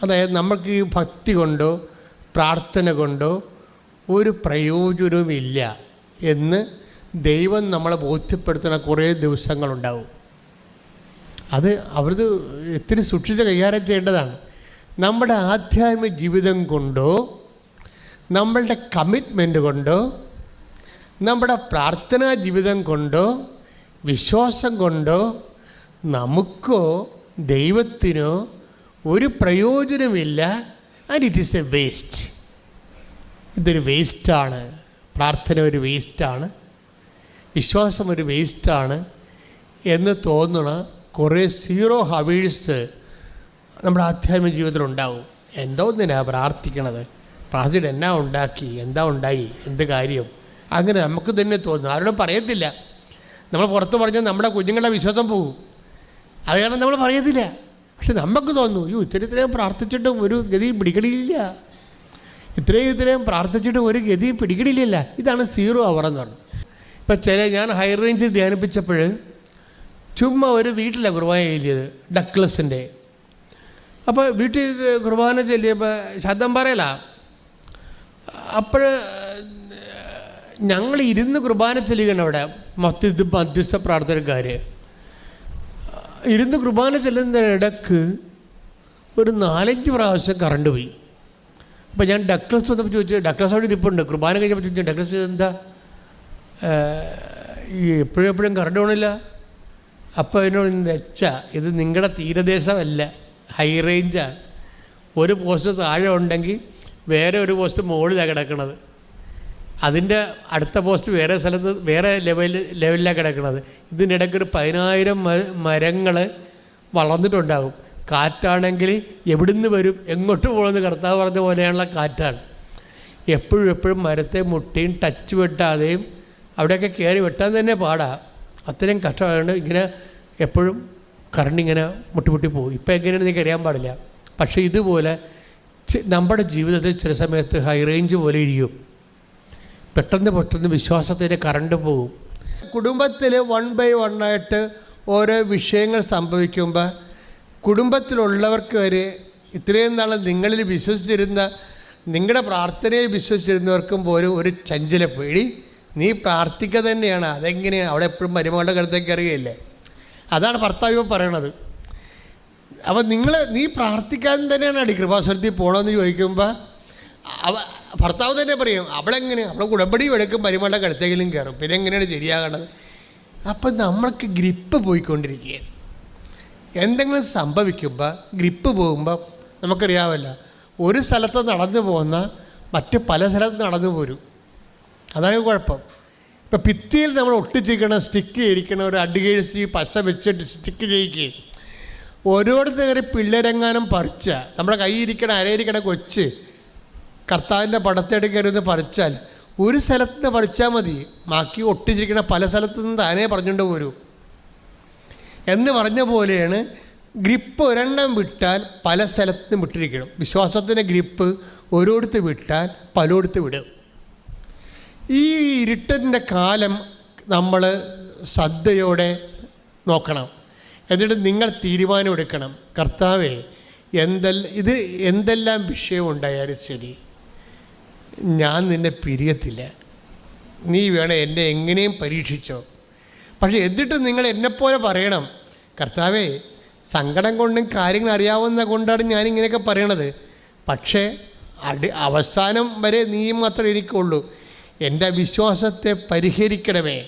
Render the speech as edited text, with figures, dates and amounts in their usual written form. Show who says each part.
Speaker 1: അതായത് നമുക്ക് ഈ ഭക്തി കൊണ്ടോ പ്രാർത്ഥന കൊണ്ടോ ഒരു പ്രയോജനവുമില്ല എന്ന് ദൈവം നമ്മളെ ബോധ്യപ്പെടുത്തുന്ന കുറേ ദിവസങ്ങളുണ്ടാവും. അത് അവരത് ഇത്തിരി സൂക്ഷിച്ച് കൈകാര്യം ചെയ്യേണ്ടതാണ്. നമ്മുടെ ആധ്യാത്മിക ജീവിതം കൊണ്ടോ നമ്മളുടെ കമ്മിറ്റ്മെൻറ്റ് കൊണ്ടോ നമ്മുടെ പ്രാർത്ഥനാ ജീവിതം കൊണ്ടോ വിശ്വാസം കൊണ്ടോ നമുക്കോ ദൈവത്തിനോ ഒരു പ്രയോജനമില്ല. And it is A waste. ഇതൊരു വേസ്റ്റാണ്. പ്രാർത്ഥന ഒരു വേസ്റ്റാണ്, വിശ്വാസം ഒരു വേസ്റ്റാണ് എന്ന് തോന്നണ കുറേ സീറോ ഹവേഴ്സ് നമ്മുടെ ആധ്യാത്മിക ജീവിതത്തിലുണ്ടാവും. എന്തോന്നിനാണ് പ്രാർത്ഥിക്കണത്, പ്രാർത്ഥിച്ചിട്ട് എന്നാ ഉണ്ടാക്കി, എന്താ ഉണ്ടായി, എന്ത് കാര്യം, അങ്ങനെ നമുക്ക് തന്നെ തോന്നും. ആരോടും പറയത്തില്ല. നമ്മൾ പുറത്ത് പറഞ്ഞാൽ നമ്മുടെ കുഞ്ഞുങ്ങളുടെ വിശ്വാസം പോകും. അത് കാരണം നമ്മൾ പറയത്തില്ല. പക്ഷെ നമുക്ക് തോന്നുന്നു, അയ്യോ ഇത്രയും പ്രാർത്ഥിച്ചിട്ടും ഒരു ഗതി പിടിക്കണില്ല, ഇത്രയും പ്രാർത്ഥിച്ചിട്ടും ഒരു ഗതി പിടിക്കണില്ല. ഇതാണ് സീറോ അവർ എന്ന് പറഞ്ഞു. ഇപ്പം ഞാൻ ഹൈ റേഞ്ചിൽ ധ്യാനിപ്പിച്ചപ്പോൾ ചുമ്മാ ഒരു വീട്ടിലാണ് കുർബാന ചൊല്ലിയത്, ഡക്ലസിൻ്റെ. അപ്പോൾ വീട്ടിൽ കുർബാന ചൊല്ലിയപ്പോൾ ശബ്ദം പറയല. അപ്പോൾ ഞങ്ങൾ ഇരുന്ന് കുർബാന ചൊല്ലുകയാണ് അവിടെ മധ്യസ്ഥ പ്രാർത്ഥനക്കാർ. ഇരുന്ന് കുർബാന ചെല്ലുന്നതിനിടക്ക് ഒരു 4-5 പ്രാവശ്യം കറണ്ട് പോയി. അപ്പോൾ ഞാൻ ഡക്ലസ് വന്നപ്പോൾ ചോദിച്ചു, ഡക്ലസ് അവിടെ ഇരിപ്പുണ്ട്, കുർബാന കഴിഞ്ഞപ്പോൾ ചോദിച്ചു, ഡക്ലസ് എന്താ ഈ എപ്പോഴും കറണ്ട് പോകണില്ല? അപ്പോൾ എന്നോട് വെച്ച ഇത് നിങ്ങളുടെ തീരദേശമല്ല, ഹൈ റേഞ്ചാണ്. ഒരു പോസ്റ്റ് താഴെ ഉണ്ടെങ്കിൽ വേറെ ഒരു പോസ്റ്റ് മുകളിലാണ് കിടക്കുന്നത്, അതിൻ്റെ അടുത്ത പോസ്റ്റ് വേറെ സ്ഥലത്ത് വേറെ ലെവലിലാണ് കിടക്കുന്നത്. ഇതിനിടയ്ക്കൊരു 10,000 മരങ്ങൾ വളർന്നിട്ടുണ്ടാകും. കാറ്റാണെങ്കിൽ എവിടുന്ന് വരും, എങ്ങോട്ട് പോകുമെന്ന് കർത്താവ് പറഞ്ഞ പോലെയുള്ള കാറ്റാണ്. എപ്പോഴും മരത്തെ മുട്ടിയും ടച്ച് വെട്ടാതെയും അവിടെയൊക്കെ കയറി വെട്ടാൻ തന്നെ പാടാ. അത്രയും കഷ്ടമാണ്. ഇങ്ങനെ എപ്പോഴും കറണ്ട് ഇങ്ങനെ മുട്ടി പോകും. ഇപ്പം എങ്ങനെയാണെന്ന് എനിക്ക് അറിയാൻ പാടില്ല. പക്ഷേ ഇതുപോലെ നമ്മുടെ ജീവിതത്തിൽ ചില സമയത്ത് ഹൈ റേഞ്ച് പോലെ ഇരിക്കും. പെട്ടെന്ന് വിശ്വാസത്തിൻ്റെ കറണ്ട് പോകും. കുടുംബത്തിൽ 1 by 1 ആയിട്ട് ഓരോ വിഷയങ്ങൾ സംഭവിക്കുമ്പോൾ കുടുംബത്തിലുള്ളവർക്ക് വരെ ഇത്രയും നാൾ നിങ്ങളിൽ വിശ്വസിച്ചിരുന്ന, നിങ്ങളുടെ പ്രാർത്ഥനയിൽ വിശ്വസിച്ചിരുന്നവർക്കും പോലും ഒരു ചഞ്ചല പേടി. നീ പ്രാർത്ഥിക്കുക തന്നെയാണ്, അതെങ്ങനെയാണ് അവിടെ എപ്പോഴും മരുമകളുടെ കടുത്തേക്ക് അറിയുകയില്ലേ? അതാണ് ഭർത്താവ് പറയണത്. അപ്പം നീ പ്രാർത്ഥിക്കാൻ തന്നെയാണ് കൃപാസനത്തിൽ പോകണമെന്ന് ചോദിക്കുമ്പോൾ ഭർത്താവ് തന്നെ പറയും, അവളെങ്ങനെ, അവളെ ഉടമ്പടിയും എടുക്കും, മരുമകളുടെ കടുത്തേക്കിലും കയറും, പിന്നെ എങ്ങനെയാണ് ശരിയാകേണ്ടത്? അപ്പം നമ്മൾക്ക് ഗ്രിപ്പ് പോയിക്കൊണ്ടിരിക്കുകയാണ്. എന്തെങ്കിലും സംഭവിക്കുമ്പോൾ ഗ്രിപ്പ് പോകുമ്പോൾ നമുക്കറിയാമല്ലോ, ഒരു സ്ഥലത്ത് നടന്നു പോകുന്ന മറ്റ് പല സ്ഥലത്ത് നടന്നു പോരും. അതാണ് കുഴപ്പം. ഇപ്പം ഭിത്തിയിൽ നമ്മൾ ഒട്ടിച്ചിരിക്കണം, സ്റ്റിക്ക് ചെയ്തിരിക്കണം, ഒരു അടികേഴ്സി പശ വെച്ചിട്ട് സ്റ്റിക്ക് ചെയ്യിക്കുകയും ഓരോരുത്തർ കയറി പിള്ളേരെങ്ങാനും പറിച്ച നമ്മുടെ കയ്യിരിക്കണ അരയിരിക്കണ കൊച്ച് കർത്താവിൻ്റെ പടത്തേക്ക് കയറി പറിച്ചാൽ ഒരു സ്ഥലത്ത് നിന്ന് പറിച്ചാൽ മതി, ബാക്കി ഒട്ടിച്ചിരിക്കണ പല സ്ഥലത്തു നിന്ന് താനേ പറഞ്ഞുകൊണ്ട് പോരൂ എന്ന് പറഞ്ഞ പോലെയാണ്. ഗ്രിപ്പ് ഒരെണ്ണം വിട്ടാൽ പല സ്ഥലത്തുനിന്നും വിട്ടിരിക്കണം. വിശ്വാസത്തിൻ്റെ ഗ്രിപ്പ് ഓരോരുത്ത് വിട്ടാൽ പലയിടത്ത് വിടും. ഈ ഇരുട്ടിൻ്റെ കാലം നമ്മൾ ശ്രദ്ധയോടെ നോക്കണം. എന്നിട്ട് നിങ്ങൾ തീരുമാനമെടുക്കണം, കർത്താവേ എന്തെല്ലാം വിഷയമുണ്ടായാലും ശരി, ഞാൻ നിന്നെ പിരിയത്തില്ല, നീ വേണം എന്നെ എങ്ങനെയും പരീക്ഷിച്ചോ. പക്ഷേ എന്നിട്ട് നിങ്ങൾ എന്നെപ്പോലെ പറയണം, കർത്താവേ സങ്കടം കൊണ്ടും കാര്യങ്ങൾ അറിയാവുന്ന കൊണ്ടാണ് ഞാനിങ്ങനെയൊക്കെ പറയണത്, പക്ഷേ അവസാനം വരെ നീ മാത്രമേ എനിക്കുള്ളൂ, എൻ്റെ വിശ്വാസത്തെ പരിഹരിക്കണമേ.